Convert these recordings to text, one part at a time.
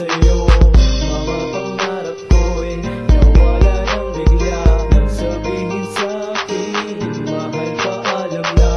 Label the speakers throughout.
Speaker 1: sa'yo. Mga pangarap ko'y nawala ng bigla. Nang sabihin sa'kin, mahal, paalam na.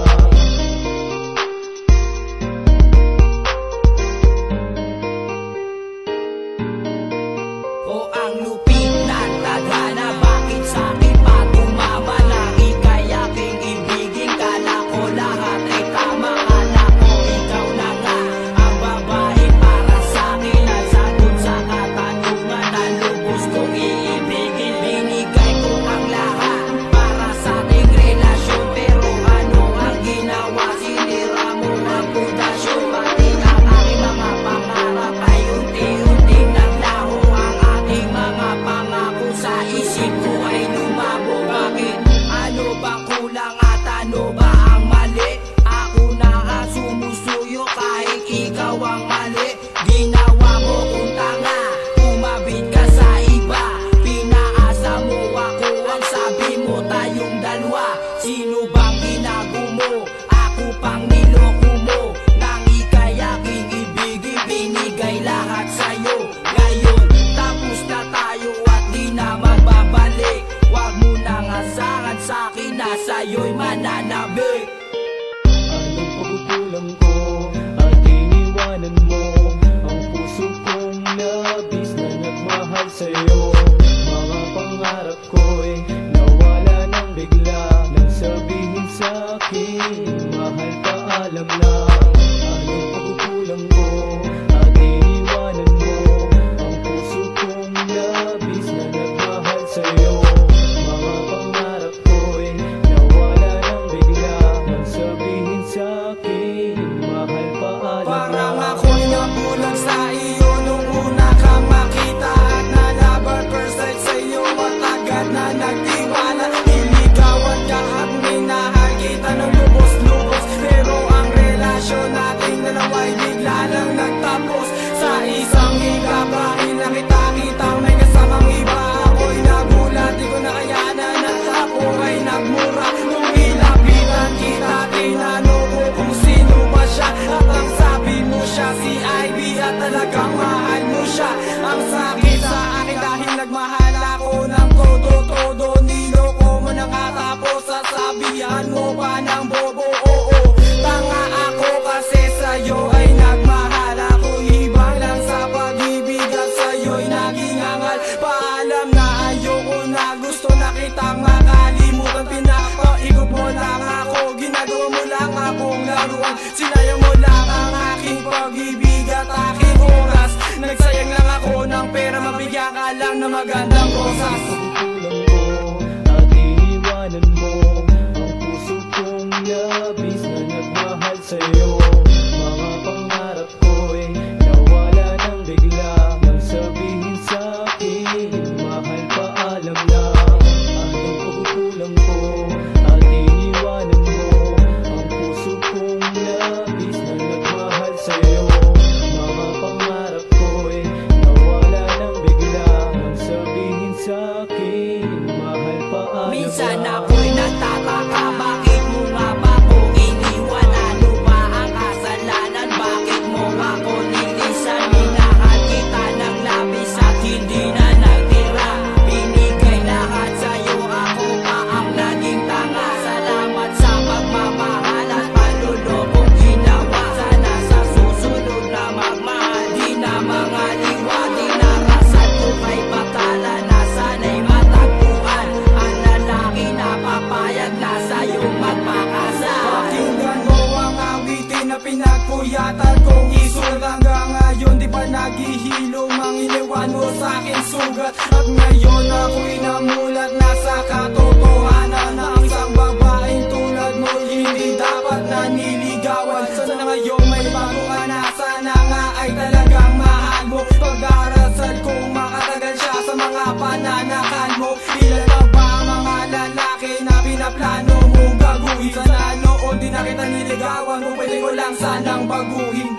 Speaker 2: O ang lupit na tadhana, bakit sa'kin pa tumama? Na ika'y aking ibigin, kala ko lahat ay tama. Kala ko ikaw na nga ang babae para sa'kin. At sagot sa katanungan na lubos kong iibigin. Binigay ko ang lahat para sa ating relasyon. Pero ano ang ginawa? Sinira mo ang pundasyon. Pati ang aking mga pangarap ay unti-unting naglaho. Ang aking mga pangako sa isip ko ay lumabo. Bakit? Ano bang kulang at ano ba ang mali? Ako na ang sumusuyo kahit ikaw ang mali. Ginawa mo kung tanga, umabit ka sa iba. Pinaasa mo ako, ang sabi mo tayong dalawa. Sino bang ginago mo? Ako pang niloko mo. Nang ika'y aking ibigin, binigay lahat sa'yo. Ngayon, tapos na tayo at di na magbabalik. Huwag mo nang asahan sa'kin na sa'yo'y mananabik.
Speaker 1: Anong pagkukulang ko at iniwanan mo ang puso kong labis na nagmahal sa'yo. Mga pangarap ko'y nawala ng bigla. Nang sabihin sa'kin, mahal, paalam na. Anong pagkukulang ko at iniwanan mo ang puso kong labis na nagmahal sa'yo. Mga pangarap ko'y nawala ng bigla. Nang sabihin sa'kin, mahal, paalam na.
Speaker 2: Parang ako'y nabulag sa iyo nung una kang makita. At nalaban first sight sa'yo at agad na nagtiwala. Niligawan ka at minahal kita ng lubos-lubos. Pero ang relasyon nating dalawa'y bigla lang nagtapos. Sa isang higap dahil nakita-kitang may kasamang iba. Ako'y nagulat, di ko nakayanan at ako ay nagmura. Nung nilapitan kita, tinanong ko kung sino ba siya. At ang sabi mo siya si Ivy at talagang mahal mo siya. Ang sakit sa akin dahil nagmahal ako ng todo-todo. Niloko mo na katapos sasabihan mo pa ng bobo. Oo, tanga ako kasi sa'yo ay nagmahal. Ako ibang lang sa pag-ibig at sa'yo'y naging angal. Paalam na ayoko na, gusto na kitang makalimutan. Pinapaikot mo lang ako, ginagawa mo lang akong laruan. Sinayang mo lang ang aking pag-ibig at aking oras. Nagsayang lang ako ng pera, mabigyan ka lang ng magandang rosas.
Speaker 1: Pagkukulang ko at iniwanan mo ang puso kong labis na nagmahal sa'yo. Mga pangarap ko'y nawala ng bigla. Nang sabihin sa'kin, mahal, paalam na. Anong pagkukulang ko at iniwanan mo ang puso kong labis na nagmahal sa'yo. Mga pangarap ko'y nawala ng bigla. Nang sabihin sa'kin, mahal, paalam na.
Speaker 2: Minsan ako'y nagtataka, bakit mo nga ba ko iniwan? Ano ba ang kasalanan? Bakit mo ako nilisan? Minahal kita ng labis at hindi na nagtira. Binigay lahat sa'yo, ako pa ang naging tanga. Salamat sa pagmamahal at panlulokong ginawa. Sana sa susunod na magmahal, di na mga liwa. Dinarasan ko kay Batala na sana'y matagpuan ang lalaki na papayag na sa'yong magpakasal. Pakinggan mo ang awitin na pinagpuyatan kong isulat. Hanggang ngayon di pa naghihilom ang iniwan mo sa'kin sugat. At ngayon ako'y namulat na sa katotohanan na ang isang babaeng tulad mo hindi dapat naniligawan. Sana ngayon may bago ka na, sana nga ay talagang mahal mo. Pag-arasal kong makatagal siya sa mga pananakan mo. Ilan pa ba ang mga lalaki na pinaplano mo baguhin? Sana noon di na kita niligawan, kung pwede ko lang sanang baguhin.